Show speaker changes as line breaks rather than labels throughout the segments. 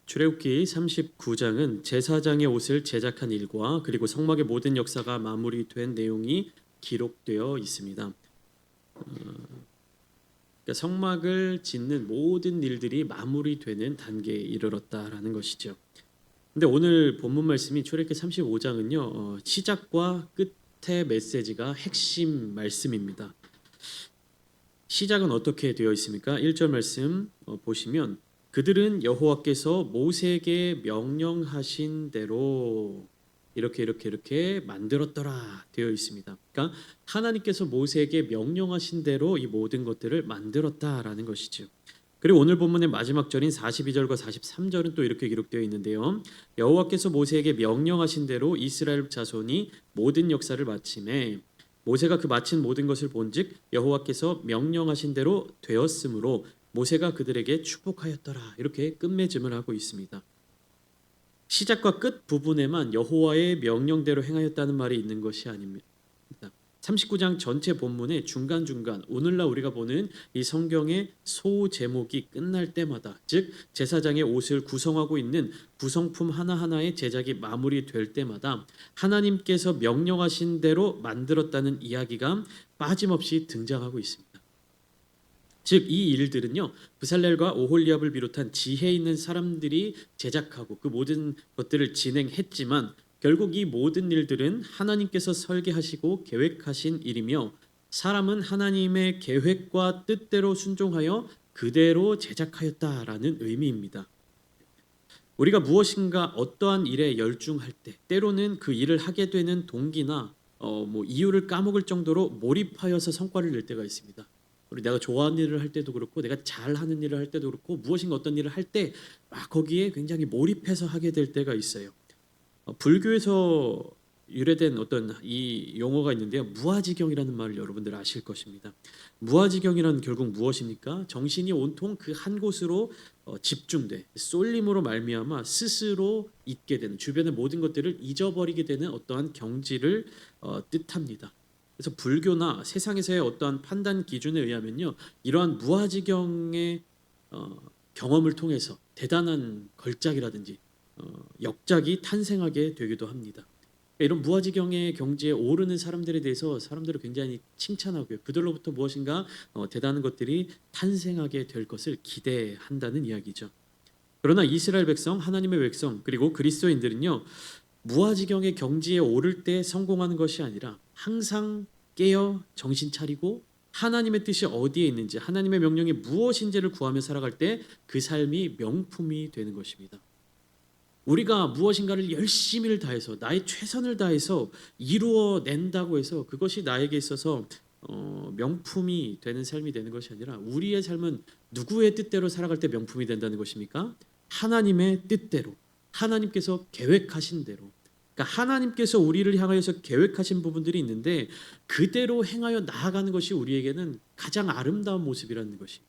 출애굽기 39장은 제사장의 옷을 제작한 일과 그리고 성막의 모든 역사가 마무리된 내용이 기록되어 있습니다. 그러니까 성막을 짓는 모든 일들이 마무리되는 단계에 이르렀다라는 것이죠. 근데 오늘 본문 말씀이 출애굽기 35장은요. 시작과 끝의 메시지가 핵심 말씀입니다. 시작은 어떻게 되어 있습니까? 1절 말씀 보시면 그들은 여호와께서 모세에게 명령하신 대로 이렇게 만들었더라 되어 있습니다. 그러니까 하나님께서 모세에게 명령하신 대로 이 모든 것들을 만들었다라는 것이죠. 그리고 오늘 본문의 마지막 절인 42절과 43절은 또 이렇게 기록되어 있는데요. 여호와께서 모세에게 명령하신 대로 이스라엘 자손이 모든 역사를 마침에 모세가 그 마친 모든 것을 본즉 여호와께서 명령하신 대로 되었으므로 모세가 그들에게 축복하였더라. 이렇게 끝맺음을 하고 있습니다. 시작과 끝 부분에만 여호와의 명령대로 행하였다는 말이 있는 것이 아닙니다. 39장 전체 본문의 중간중간 오늘날 우리가 보는 이 성경의 소 제목이 끝날 때마다 즉 제사장의 옷을 구성하고 있는 구성품 하나하나의 제작이 마무리될 때마다 하나님께서 명령하신 대로 만들었다는 이야기가 빠짐없이 등장하고 있습니다. 즉 이 일들은요 브살렐과 오홀리압을 비롯한 지혜 있는 사람들이 제작하고 그 모든 것들을 진행했지만 결국 이 모든 일들은 하나님께서 설계하시고 계획하신 일이며 사람은 하나님의 계획과 뜻대로 순종하여 그대로 제작하였다라는 의미입니다. 우리가 무엇인가 어떠한 일에 열중할 때 때로는 그 일을 하게 되는 동기나 이유를 까먹을 정도로 몰입하여서 성과를 낼 때가 있습니다. 우리 내가 좋아하는 일을 할 때도 그렇고 내가 잘하는 일을 할 때도 그렇고 무엇인가 어떤 일을 할 때 막 거기에 굉장히 몰입해서 하게 될 때가 있어요. 불교에서 유래된 어떤 이 용어가 있는데요. 무아지경이라는 말을 여러분들 아실 것입니다. 무아지경이란 결국 무엇입니까? 정신이 온통 그 한 곳으로 집중돼 쏠림으로 말미암아 스스로 잊게 되는 주변의 모든 것들을 잊어버리게 되는 어떠한 경지를 뜻합니다. 그래서 불교나 세상에서의 어떠한 판단 기준에 의하면요. 이러한 무아지경의 경험을 통해서 대단한 걸작이라든지 역작이 탄생하게 되기도 합니다. 이런 무아지경의 경지에 오르는 사람들에 대해서 사람들을 굉장히 칭찬하고요. 그들로부터 무엇인가 대단한 것들이 탄생하게 될 것을 기대한다는 이야기죠. 그러나 이스라엘 백성, 하나님의 백성 그리고 그리스도인들은요. 무아지경의 경지에 오를 때 성공하는 것이 아니라 항상 깨어 정신 차리고 하나님의 뜻이 어디에 있는지 하나님의 명령이 무엇인지를 구하며 살아갈 때 그 삶이 명품이 되는 것입니다. 우리가 무엇인가를 열심히를 다해서 나의 최선을 다해서 이루어낸다고 해서 그것이 나에게 있어서 명품이 되는 삶이 되는 것이 아니라 우리의 삶은 누구의 뜻대로 살아갈 때 명품이 된다는 것입니까? 하나님의 뜻대로 하나님께서 계획하신 대로 그러니까 하나님께서 우리를 향하여서 계획하신 부분들이 있는데 그대로 행하여 나아가는 것이 우리에게는 가장 아름다운 모습이라는 것이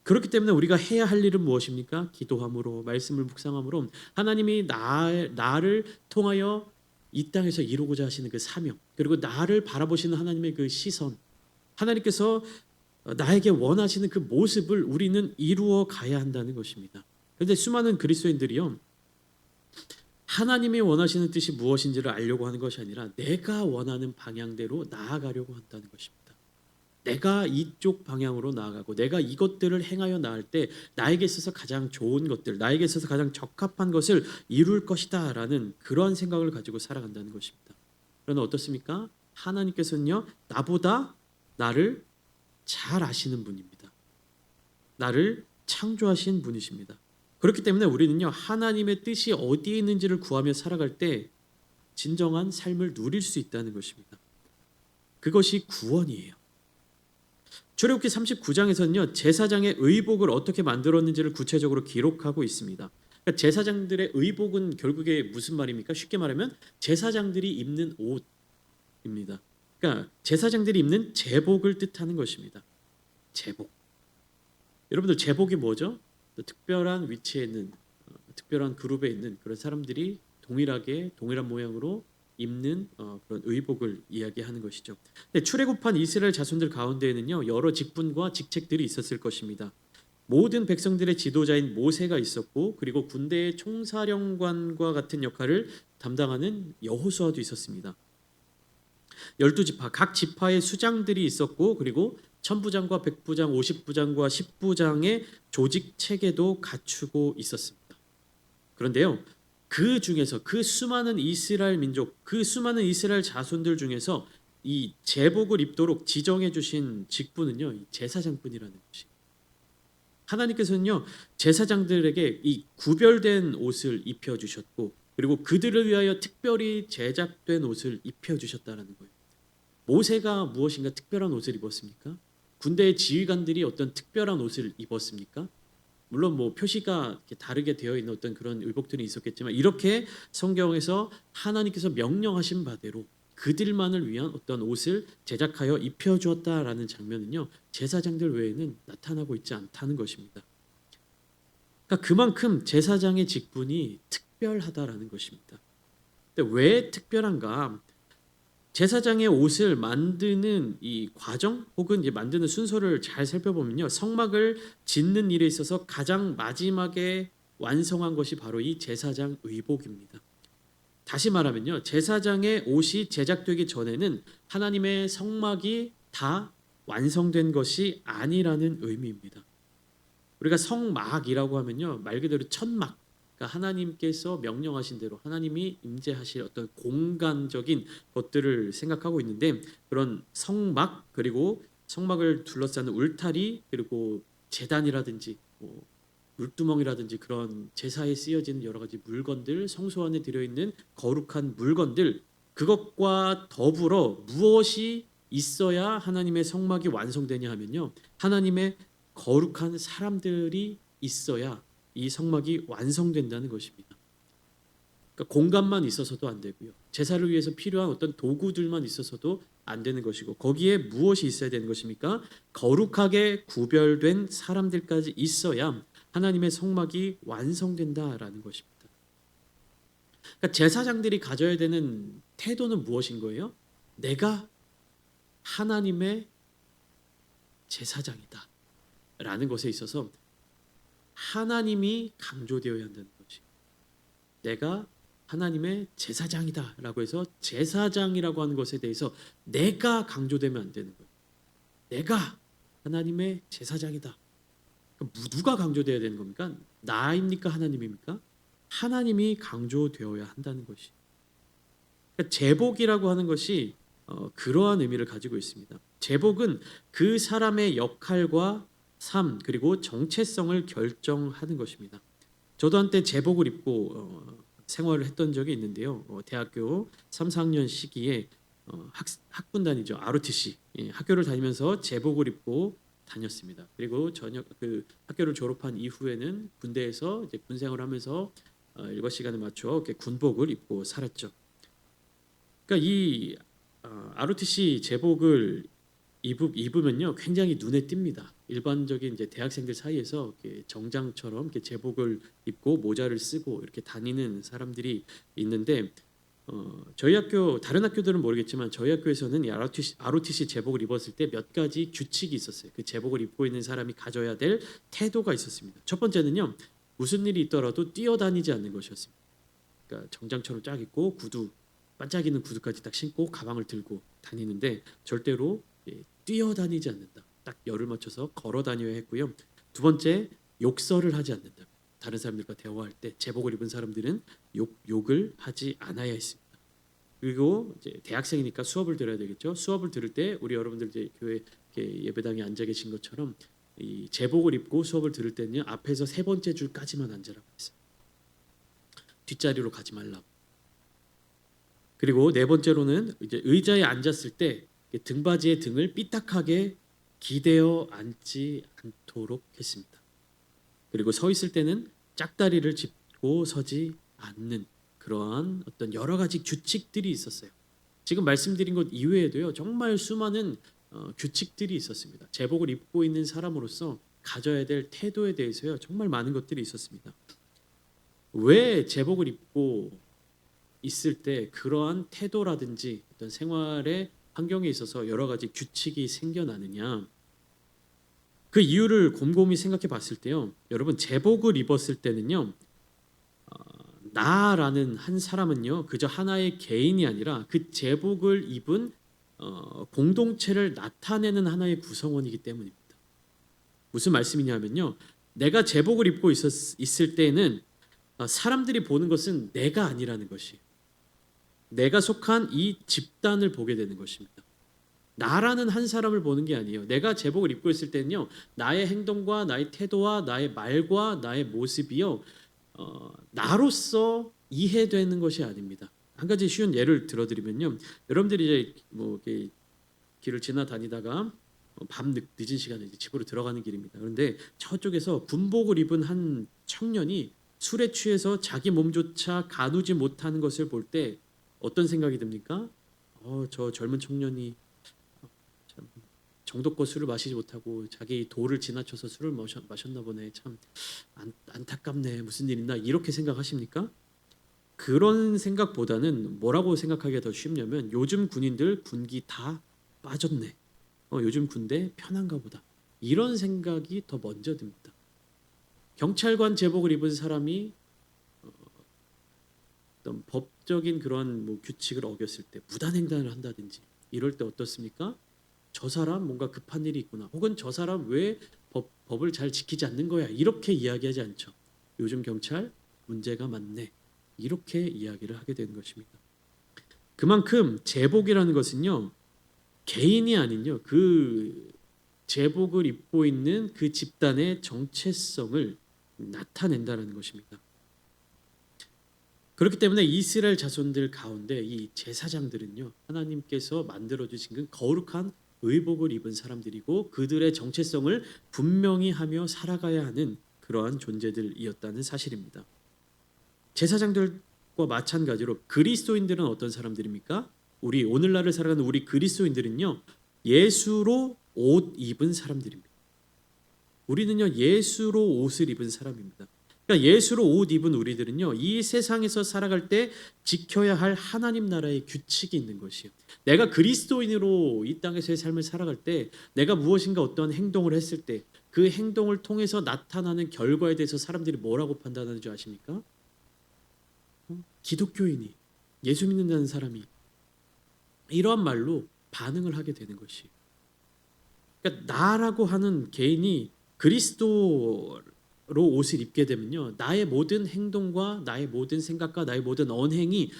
그렇기 때문에 우리가 해야 할 일은 무엇입니까? 기도함으로 말씀을 묵상함으로 하나님이 나를 통하여 이 땅에서 이루고자 하시는 그 사명 그리고 나를 바라보시는 하나님의 그 시선 하나님께서 나에게 원하시는 그 모습을 우리는 이루어 가야 한다는 것입니다. 그런데 수많은 그리스도인들이요 하나님이 원하시는 뜻이 무엇인지를 알려고 하는 것이 아니라 내가 원하는 방향대로 나아가려고 한다는 것입니다. 내가 이쪽 방향으로 나아가고 내가 이것들을 행하여 나갈 때 나에게 있어서 가장 좋은 것들 나에게 있어서 가장 적합한 것을 이룰 것이다 라는 그러한 생각을 가지고 살아간다는 것입니다. 그러나 어떻습니까? 하나님께서는요 나보다 나를 잘 아시는 분입니다. 나를 창조하신 분이십니다. 그렇기 때문에 우리는요 하나님의 뜻이 어디에 있는지를 구하며 살아갈 때 진정한 삶을 누릴 수 있다는 것입니다. 그것이 구원이에요. 출애굽기 39장에서는요 제사장의 의복을 어떻게 만들었는지를 구체적으로 기록하고 있습니다. 그러니까 제사장들의 의복은 결국에 무슨 말입니까? 쉽게 말하면 제사장들이 입는 옷입니다. 그러니까 제사장들이 입는 제복을 뜻하는 것입니다. 제복. 여러분들 제복이 뭐죠? 특별한 위치에 있는 특별한 그룹에 있는 그런 사람들이 동일한 모양으로 입는 그런 의복을 이야기하는 것이죠. 근데 출애굽한 이스라엘 자손들 가운데에는요 여러 직분과 직책들이 있었을 것입니다. 모든 백성들의 지도자인 모세가 있었고 그리고 군대의 총사령관과 같은 역할을 담당하는 여호수아도 있었습니다. 12지파 각 지파의 수장들이 있었고 그리고 천부장과 백부장, 50부장과 10부장의 조직 체계도 갖추고 있었습니다. 그런데요. 그 중에서 그 수많은 이스라엘 민족, 그 수많은 이스라엘 자손들 중에서 이 제복을 입도록 지정해 주신 직분은요. 이 제사장뿐이라는 것이. 하나님께서는요. 제사장들에게 이 구별된 옷을 입혀 주셨고 그리고 그들을 위하여 특별히 제작된 옷을 입혀 주셨다라는 거예요. 모세가 무엇인가 특별한 옷을 입었습니까? 군대의 지휘관들이 어떤 특별한 옷을 입었습니까? 물론 뭐 표시가 다르게 되어 있는 어떤 그런 의복들이 있었겠지만 이렇게 성경에서 하나님께서 명령하신 바대로 그들만을 위한 어떤 옷을 제작하여 입혀 주었다라는 장면은요. 제사장들 외에는 나타나고 있지 않다는 것입니다. 그러니까 그만큼 제사장의 직분이 특별하다라는 것입니다. 근데 왜 특별한가? 제사장의 옷을 만드는 이 과정 혹은 이제 만드는 순서를 잘 살펴보면요. 성막을 짓는 일에 있어서 가장 마지막에 완성한 것이 바로 이 제사장 의복입니다. 다시 말하면요. 제사장의 옷이 제작되기 전에는 하나님의 성막이 다 완성된 것이 아니라는 의미입니다. 우리가 성막이라고 하면요. 말 그대로 천막, 그러니까 하나님께서 명령하신 대로 하나님이 임재하실 어떤 공간적인 것들을 생각하고 있는데 그런 성막 그리고 성막을 둘러싸는 울타리 그리고 제단이라든지 뭐 물두멍이라든지 그런 제사에 쓰여지는 여러 가지 물건들 성소 안에 들어있는 거룩한 물건들 그것과 더불어 무엇이 있어야 하나님의 성막이 완성되냐 하면요. 하나님의 거룩한 사람들이 있어야 이 성막이 완성된다는 것입니다. 그러니까 공간만 있어서도 안 되고요. 제사를 위해서 필요한 어떤 도구들만 있어서도 안 되는 것이고 거기에 무엇이 있어야 되는 것입니까? 거룩하게 구별된 사람들까지 있어야 하나님의 성막이 완성된다라는 것입니다. 그러니까 제사장들이 가져야 되는 태도는 무엇인 거예요? 내가 하나님의 제사장이다 라는 것에 있어서 하나님이 강조되어야 한다는 것이 내가 하나님의 제사장이다 라고 해서 제사장이라고 하는 것에 대해서 내가 강조되면 안 되는 거예요. 내가 하나님의 제사장이다. 누가 강조되어야 되는 겁니까? 나입니까? 하나님입니까? 하나님이 강조되어야 한다는 것이. 그러니까 제복이라고 하는 것이 그러한 의미를 가지고 있습니다. 제복은 그 사람의 역할과 삶 그리고 정체성을 결정하는 것입니다. 저도 한때 제복을 입고 생활을 했던 적이 있는데요. 대학교 3, 4학년 시기에 학군단이죠. ROTC 학교를 다니면서 제복을 입고 다녔습니다. 그리고 저녁 그 학교를 졸업한 이후에는 군대에서 이제 군 생활하면서 일과 시간에 맞춰 이렇게 군복을 입고 살았죠. 그러니까 이 ROTC 제복을 입으면요 굉장히 눈에 띕니다. 일반적인 이제 대학생들 사이에서 이렇게 정장처럼 이렇게 제복을 입고 모자를 쓰고 이렇게 다니는 사람들이 있는데 저희 학교 다른 학교들은 모르겠지만 저희 학교에서는 이 ROTC 제복을 입었을 때 몇 가지 규칙이 있었어요. 그 제복을 입고 있는 사람이 가져야 될 태도가 있었습니다. 첫 번째는요 무슨 일이 있더라도 뛰어다니지 않는 것이었습니다. 그러니까 정장처럼 쫙 입고 구두 반짝이는 구두까지 딱 신고 가방을 들고 다니는데 절대로 뛰어다니지 않는다. 딱 열을 맞춰서 걸어 다녀야 했고요. 두 번째 욕설을 하지 않는다. 다른 사람들과 대화할 때 제복을 입은 사람들은 욕을 하지 않아야 했습니다. 그리고 이제 대학생이니까 수업을 들어야 되겠죠. 수업을 들을 때 우리 여러분들 이제 교회 예배당에 앉아 계신 것처럼 이 제복을 입고 수업을 들을 때는요 앞에서 세 번째 줄까지만 앉으라고 했어요. 뒷자리로 가지 말라고. 그리고 네 번째로는 이제 의자에 앉았을 때 등받이에 등을 삐딱하게 기대어 앉지 않도록 했습니다. 그리고 서 있을 때는 짝다리를 짚고 서지 않는 그러한 어떤 여러 가지 규칙들이 있었어요. 지금 말씀드린 것 이외에도요 정말 수많은 규칙들이 있었습니다. 제복을 입고 있는 사람으로서 가져야 될 태도에 대해서요 정말 많은 것들이 있었습니다. 왜 제복을 입고 있을 때 그러한 태도라든지 어떤 생활의 환경에 있어서 여러 가지 규칙이 생겨나느냐? 그 이유를 곰곰이 생각해 봤을 때요. 여러분 제복을 입었을 때는요. 나라는 한 사람은요. 그저 하나의 개인이 아니라 그 제복을 입은 공동체를 나타내는 하나의 구성원이기 때문입니다. 무슨 말씀이냐면요. 내가 제복을 입고 있을 때는 사람들이 보는 것은 내가 아니라는 것이 내가 속한 이 집단을 보게 되는 것입니다. 나라는 한 사람을 보는 게 아니에요. 내가 제복을 입고 있을 때는요. 나의 행동과 나의 태도와 나의 말과 나의 모습이요. 나로서 이해되는 것이 아닙니다. 한 가지 쉬운 예를 들어드리면요. 여러분들이 이제 뭐 이렇게 길을 지나다니다가 늦은 시간에 이제 집으로 들어가는 길입니다. 그런데 저쪽에서 군복을 입은 한 청년이 술에 취해서 자기 몸조차 가누지 못하는 것을 볼 때 어떤 생각이 듭니까? 저 젊은 청년이 참 정도껏 술을 마시지 못하고 자기 도를 지나쳐서 술을 마셨나 보네. 참 안타깝네. 무슨 일 있나 이렇게 생각하십니까? 그런 생각보다는 뭐라고 생각하기가 더 쉽냐면 요즘 군인들 군기 다 빠졌네. 요즘 군대 편한가 보다. 이런 생각이 더 먼저 듭니다. 경찰관 제복을 입은 사람이 어떤 법적인 그런 뭐 규칙을 어겼을 때 무단횡단을 한다든지 이럴 때 어떻습니까? 저 사람 뭔가 급한 일이 있구나. 혹은 저 사람 왜 법을 잘 지키지 않는 거야. 이렇게 이야기하지 않죠. 요즘 경찰 문제가 많네. 이렇게 이야기를 하게 되는 것입니다. 그만큼 제복이라는 것은요. 개인이 아닌요. 그 제복을 입고 있는 그 집단의 정체성을 나타낸다는 것입니다. 그렇기 때문에 이스라엘 자손들 가운데 이 제사장들은요. 하나님께서 만들어 주신 그 거룩한 의복을 입은 사람들이고 그들의 정체성을 분명히 하며 살아가야 하는 그러한 존재들이었다는 사실입니다. 제사장들과 마찬가지로 그리스도인들은 어떤 사람들입니까? 우리 오늘날을 살아가는 우리 그리스도인들은요. 예수로 옷 입은 사람들입니다. 우리는요. 예수로 옷을 입은 사람입니다. 그러니까 예수로 옷 입은 우리들은요. 이 세상에서 살아갈 때 지켜야 할 하나님 나라의 규칙이 있는 것이에요. 내가 그리스도인으로 이 땅에서의 삶을 살아갈 때 내가 무엇인가 어떠한 행동을 했을 때 그 행동을 통해서 나타나는 결과에 대해서 사람들이 뭐라고 판단하는 줄 아십니까? 기독교인이 예수 믿는다는 사람이 이러한 말로 반응을 하게 되는 것이. 그러니까 나라고 하는 개인이 그리스도로 옷을 입게 되면요, 나의 모든 행동과 나의 모든 생각과 나의 모든 언행이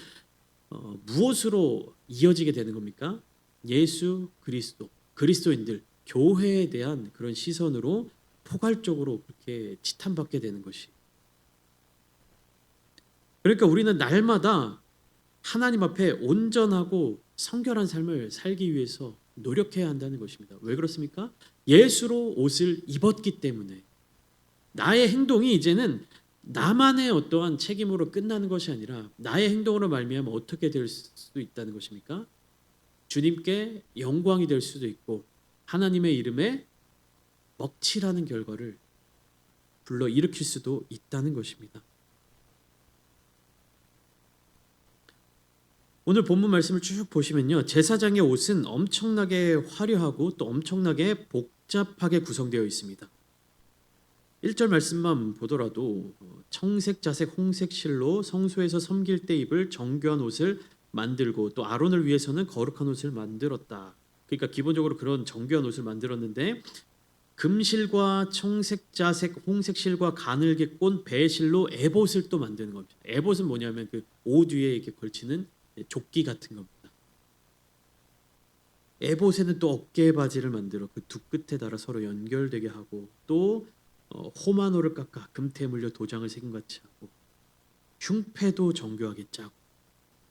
무엇으로 이어지게 되는 겁니까? 예수 그리스도, 그리스도인들, 교회에 대한 그런 시선으로 포괄적으로 그렇게 지탄받게 되는 것이. 그러니까 우리는 날마다 하나님 앞에 온전하고 성결한 삶을 살기 위해서 노력해야 한다는 것입니다. 왜 그렇습니까? 예수로 옷을 입었기 때문에. 나의 행동이 이제는 나만의 어떠한 책임으로 끝나는 것이 아니라 나의 행동으로 말미암아 어떻게 될 수 있다는 것입니까? 주님께 영광이 될 수도 있고 하나님의 이름에 먹칠하는 결과를 불러 일으킬 수도 있다는 것입니다. 오늘 본문 말씀을 쭉 보시면요. 제사장의 옷은 엄청나게 화려하고 또 엄청나게 복잡하게 구성되어 있습니다. 1절 말씀만 보더라도 청색, 자색, 홍색 실로 성소에서 섬길 때 입을 정교한 옷을 만들고 또 아론을 위해서는 거룩한 옷을 만들었다. 그러니까 기본적으로 그런 정교한 옷을 만들었는데 금실과 청색, 자색, 홍색 실과 가늘게 꼰 배실로 에봇을 또 만드는 겁니다. 에봇은 뭐냐면 그 옷 위에 이렇게 걸치는 조끼 같은 겁니다. 에봇에는 또 어깨 바지를 만들어 그 두 끝에 달아 서로 연결되게 하고 또 호마노를 깎아 금태에 물려 도장을 새김같이 하고 흉패도 정교하게 짜고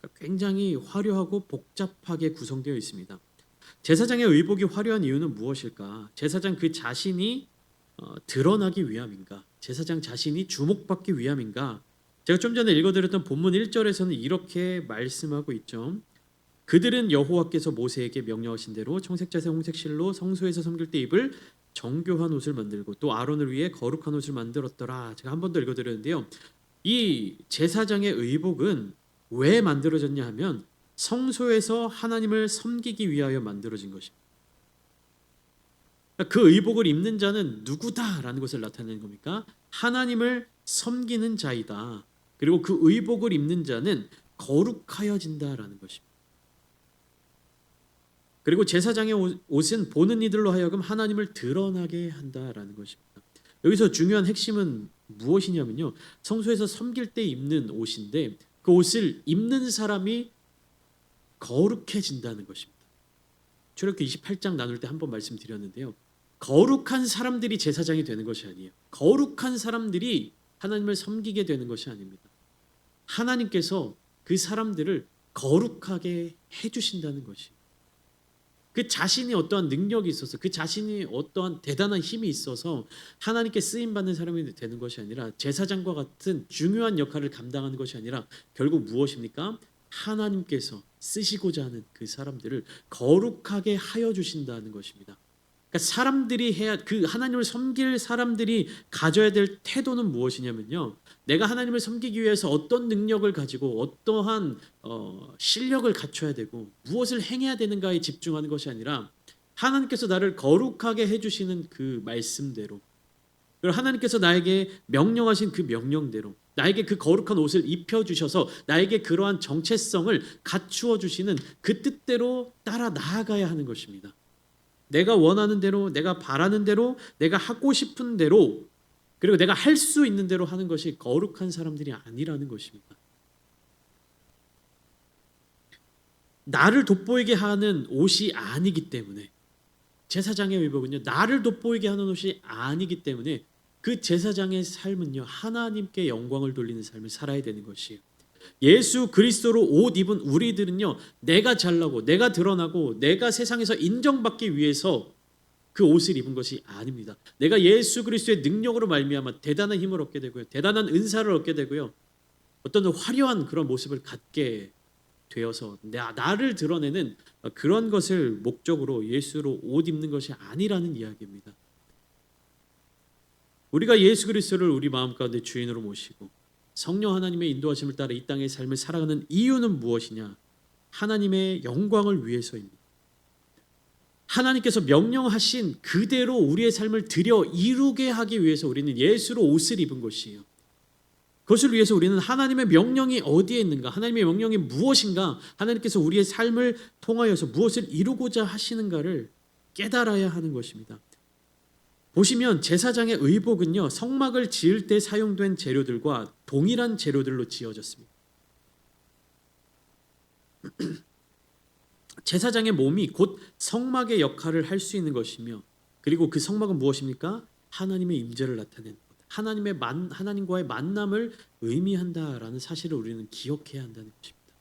그러니까 굉장히 화려하고 복잡하게 구성되어 있습니다. 제사장의 의복이 화려한 이유는 무엇일까? 제사장 그 자신이 드러나기 위함인가? 제사장 자신이 주목받기 위함인가? 제가 좀 전에 읽어드렸던 본문 1절에서는 이렇게 말씀하고 있죠. 그들은 여호와께서 모세에게 명령하신 대로 청색, 자색, 홍색 실로 성소에서 섬길 때 입을 정교한 옷을 만들고 또 아론을 위해 거룩한 옷을 만들었더라. 제가 한 번 더 읽어드렸는데요. 이 제사장의 의복은 왜 만들어졌냐 하면 성소에서 하나님을 섬기기 위하여 만들어진 것입니다. 그 의복을 입는 자는 누구다라는 것을 나타내는 겁니까? 하나님을 섬기는 자이다. 그리고 그 의복을 입는 자는 거룩하여진다라는 것입니다. 그리고 제사장의 옷은 보는 이들로 하여금 하나님을 드러나게 한다라는 것입니다. 여기서 중요한 핵심은 무엇이냐면요, 성소에서 섬길 때 입는 옷인데 그 옷을 입는 사람이 거룩해진다는 것입니다. 출애굽기 28장 나눌 때 한번 말씀드렸는데요, 거룩한 사람들이 제사장이 되는 것이 아니에요. 거룩한 사람들이 하나님을 섬기게 되는 것이 아닙니다. 하나님께서 그 사람들을 거룩하게 해주신다는 것이에요. 그 자신이 어떠한 능력이 있어서, 그 자신이 어떠한 대단한 힘이 있어서 하나님께 쓰임받는 사람이 되는 것이 아니라, 제사장과 같은 중요한 역할을 감당하는 것이 아니라 결국 무엇입니까? 하나님께서 쓰시고자 하는 그 사람들을 거룩하게 하여 주신다는 것입니다. 그러니까 사람들이 해야, 그 하나님을 섬길 사람들이 가져야 될 태도는 무엇이냐면요, 내가 하나님을 섬기기 위해서 어떤 능력을 가지고 어떠한 실력을 갖춰야 되고 무엇을 행해야 되는가에 집중하는 것이 아니라, 하나님께서 나를 거룩하게 해주시는 그 말씀대로, 그리고 하나님께서 나에게 명령하신 그 명령대로 나에게 그 거룩한 옷을 입혀주셔서 나에게 그러한 정체성을 갖추어 주시는 그 뜻대로 따라 나아가야 하는 것입니다. 내가 원하는 대로, 내가 바라는 대로, 내가 하고 싶은 대로, 그리고 내가 할 수 있는 대로 하는 것이 거룩한 사람들이 아니라는 것입니다. 나를 돋보이게 하는 옷이 아니기 때문에, 제사장의 의복은요, 나를 돋보이게 하는 옷이 아니기 때문에 그 제사장의 삶은요, 하나님께 영광을 돌리는 삶을 살아야 되는 것이에요. 예수 그리스도로 옷 입은 우리들은요, 내가 잘나고 내가 드러나고 내가 세상에서 인정받기 위해서 그 옷을 입은 것이 아닙니다. 내가 예수 그리스도의 능력으로 말미암아 대단한 힘을 얻게 되고요, 대단한 은사를 얻게 되고요, 어떤 화려한 그런 모습을 갖게 되어서 나를 드러내는 그런 것을 목적으로 예수로 옷 입는 것이 아니라는 이야기입니다. 우리가 예수 그리스도를 우리 마음 가운데 주인으로 모시고 성령 하나님의 인도하심을 따라 이 땅의 삶을 살아가는 이유는 무엇이냐? 하나님의 영광을 위해서입니다. 하나님께서 명령하신 그대로 우리의 삶을 들여 이루게 하기 위해서 우리는 예수로 옷을 입은 것이에요. 그것을 위해서 우리는 하나님의 명령이 어디에 있는가, 하나님의 명령이 무엇인가, 하나님께서 우리의 삶을 통하여서 무엇을 이루고자 하시는가를 깨달아야 하는 것입니다. 보시면 제사장의 의복은요, 성막을 지을 때 사용된 재료들과 동일한 재료들로 지어졌습니다. 제사장의 몸이 곧 성막의 역할을 할 수 있는 것이며, 그리고 그 성막은 무엇입니까? 하나님의 임재를 나타내는 것, 하나님과의 만남을 의미한다라는 사실을 우리는 기억해야 한다는 것입니다.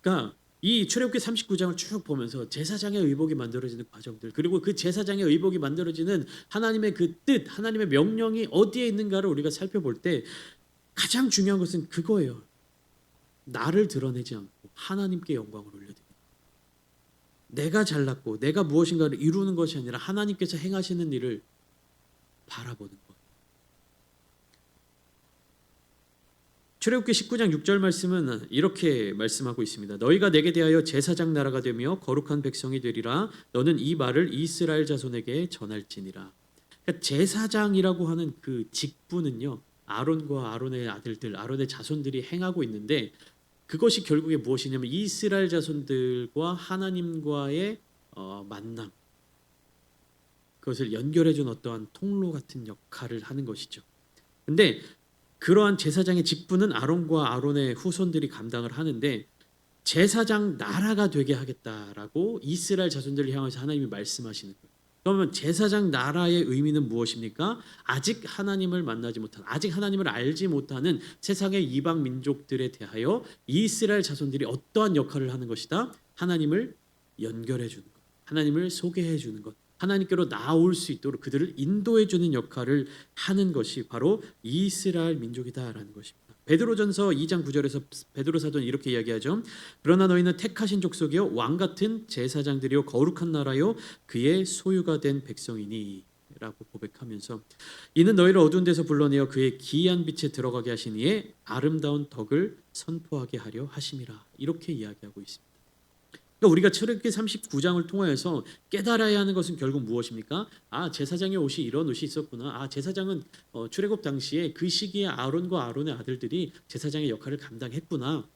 그러니까 이 출애굽기 39장을 쭉 보면서 제사장의 의복이 만들어지는 과정들, 그리고 그 제사장의 의복이 만들어지는 하나님의 그 뜻, 하나님의 명령이 어디에 있는가를 우리가 살펴볼 때 가장 중요한 것은 그거예요. 나를 드러내지 않고 하나님께 영광을 올려드립니다. 내가 잘났고 내가 무엇인가를 이루는 것이 아니라 하나님께서 행하시는 일을 바라보는 것. 출애굽기 19장 6절 말씀은 이렇게 말씀하고 있습니다. 너희가 내게 대하여 제사장 나라가 되며 거룩한 백성이 되리라. 너는 이 말을 이스라엘 자손에게 전할지니라. 그러니까 제사장이라고 하는 그 직분은요, 아론과 아론의 아들들, 아론의 자손들이 행하고 있는데, 그것이 결국에 무엇이냐면 이스라엘 자손들과 하나님과의 만남, 그것을 연결해준 어떠한 통로 같은 역할을 하는 것이죠. 근데 그러한 제사장의 직분은 아론과 아론의 후손들이 감당을 하는데, 제사장 나라가 되게 하겠다라고 이스라엘 자손들을 향해서 하나님이 말씀하시는 거예요. 그러면 제사장 나라의 의미는 무엇입니까? 아직 하나님을 만나지 못한, 아직 하나님을 알지 못하는 세상의 이방 민족들에 대하여 이스라엘 자손들이 어떠한 역할을 하는 것이다? 하나님을 연결해 주는 것, 하나님을 소개해 주는 것, 하나님께로 나올 수 있도록 그들을 인도해 주는 역할을 하는 것이 바로 이스라엘 민족이다라는 것입니다. 베드로전서 2장 9절에서 베드로 사도는 이렇게 이야기하죠. 그러나 너희는 택하신 족속이요 왕 같은 제사장들이요 거룩한 나라요 그의 소유가 된 백성이니 라고 고백하면서, 이는 너희를 어두운 데서 불러내어 그의 기이한 빛에 들어가게 하신 이의 아름다운 덕을 선포하게 하려 하심이라, 이렇게 이야기하고 있습니다. 그러니까 우리가 출애굽기 39장을 통하여서 깨달아야 하는 것은 결국 무엇입니까? 아, 제사장의 옷이 이런 옷이 있었구나. 아, 제사장은 출애굽 당시에 그 시기에 아론과 아론의 아들들이 제사장의 역할을 감당했구나.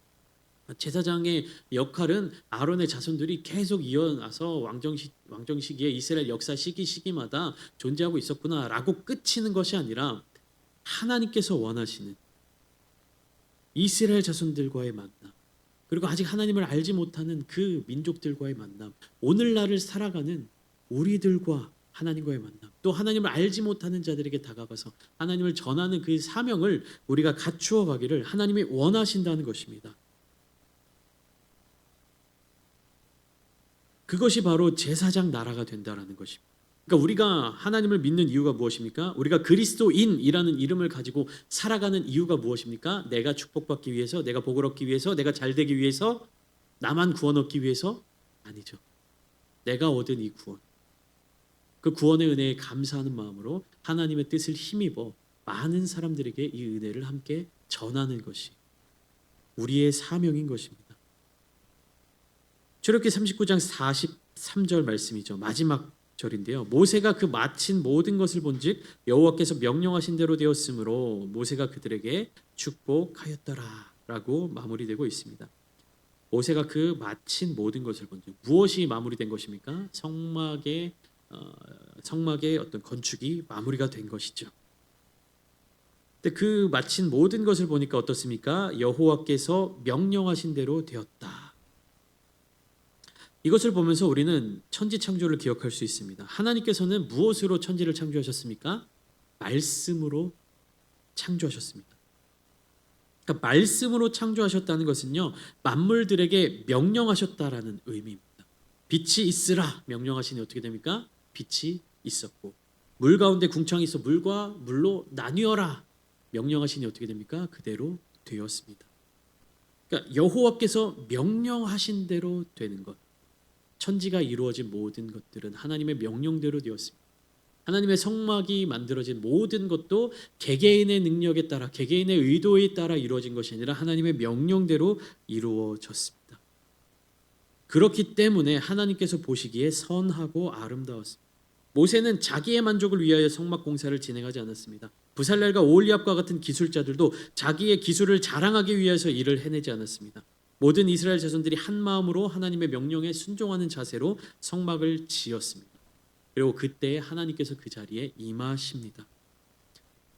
제사장의 역할은 아론의 자손들이 계속 이어나서 왕정 시기에 이스라엘 역사 시기마다 존재하고 있었구나라고 끝이는 것이 아니라 하나님께서 원하시는 이스라엘 자손들과의 만남, 그리고 아직 하나님을 알지 못하는 그 민족들과의 만남, 오늘날을 살아가는 우리들과 하나님과의 만남, 또 하나님을 알지 못하는 자들에게 다가가서 하나님을 전하는 그 사명을 우리가 갖추어 가기를 하나님이 원하신다는 것입니다. 그것이 바로 제사장 나라가 된다라는 것입니다. 그러니까 우리가 하나님을 믿는 이유가 무엇입니까? 우리가 그리스도인이라는 이름을 가지고 살아가는 이유가 무엇입니까? 내가 축복받기 위해서, 내가 복을 얻기 위해서, 내가 잘 되기 위해서, 나만 구원 얻기 위해서? 아니죠. 내가 얻은 이 구원, 그 구원의 은혜에 감사하는 마음으로 하나님의 뜻을 힘입어 많은 사람들에게 이 은혜를 함께 전하는 것이 우리의 사명인 것입니다. 출애굽기 39장 43절 말씀이죠. 마지막 절인데요. 모세가 그 마친 모든 것을 본즉 여호와께서 명령하신 대로 되었으므로 모세가 그들에게 축복하였더라라고 마무리되고 있습니다. 모세가 그 마친 모든 것을 본즉 무엇이 마무리된 것입니까? 성막의 어떤 건축이 마무리가 된 것이죠. 근데 그 마친 모든 것을 보니까 어떻습니까? 여호와께서 명령하신 대로 되었다. 이것을 보면서 우리는 천지 창조를 기억할 수 있습니다. 하나님께서는 무엇으로 천지를 창조하셨습니까? 말씀으로 창조하셨습니다. 그러니까 말씀으로 창조하셨다는 것은요, 만물들에게 명령하셨다라는 의미입니다. 빛이 있으라 명령하시니 어떻게 됩니까? 빛이 있었고, 물 가운데 궁창이 있어 물과 물로 나뉘어라 명령하시니 어떻게 됩니까? 그대로 되었습니다. 그러니까 여호와께서 명령하신 대로 되는 것, 천지가 이루어진 모든 것들은 하나님의 명령대로 되었습니다. 하나님의 성막이 만들어진 모든 것도 개개인의 능력에 따라, 개개인의 의도에 따라 이루어진 것이 아니라 하나님의 명령대로 이루어졌습니다. 그렇기 때문에 하나님께서 보시기에 선하고 아름다웠습니다. 모세는 자기의 만족을 위하여 성막 공사를 진행하지 않았습니다. 부살렐과 오홀리압과 같은 기술자들도 자기의 기술을 자랑하기 위해서 일을 해내지 않았습니다. 모든 이스라엘 자손들이 한 마음으로 하나님의 명령에 순종하는 자세로 성막을 지었습니다. 그리고 그때 하나님께서 그 자리에 임하십니다.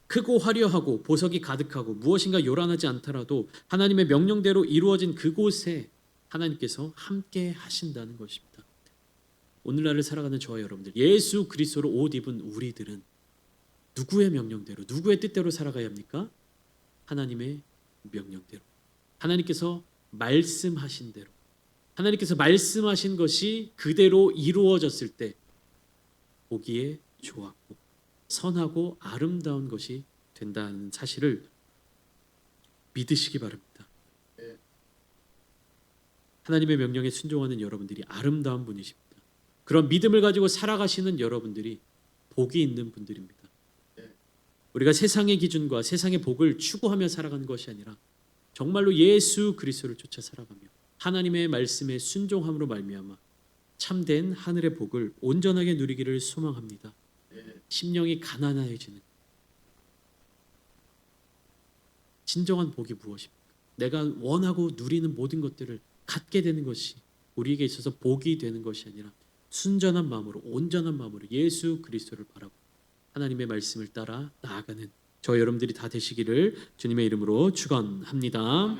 크고 화려하고 보석이 가득하고 무엇인가 요란하지 않더라도 하나님의 명령대로 이루어진 그곳에 하나님께서 함께 하신다는 것입니다. 오늘날을 살아가는 저와 여러분들, 예수 그리스도로 옷 입은 우리들은 누구의 명령대로, 누구의 뜻대로 살아가야 합니까? 하나님의 명령대로. 하나님께서 말씀하신 대로, 하나님께서 말씀하신 것이 그대로 이루어졌을 때 보기에 좋았고 선하고 아름다운 것이 된다는 사실을 믿으시기 바랍니다. 하나님의 명령에 순종하는 여러분들이 아름다운 분이십니다. 그런 믿음을 가지고 살아가시는 여러분들이 복이 있는 분들입니다. 우리가 세상의 기준과 세상의 복을 추구하며 살아가는 것이 아니라 정말로 예수 그리스도를 쫓아 살아가며 하나님의 말씀에 순종함으로 말미암아 참된 하늘의 복을 온전하게 누리기를 소망합니다. 심령이 가난해지는 진정한 복이 무엇입니까? 내가 원하고 누리는 모든 것들을 갖게 되는 것이 우리에게 있어서 복이 되는 것이 아니라 순전한 마음으로, 온전한 마음으로 예수 그리스도를 바라고 하나님의 말씀을 따라 나아가는 저 여러분들이 다 되시기를 주님의 이름으로 축원합니다.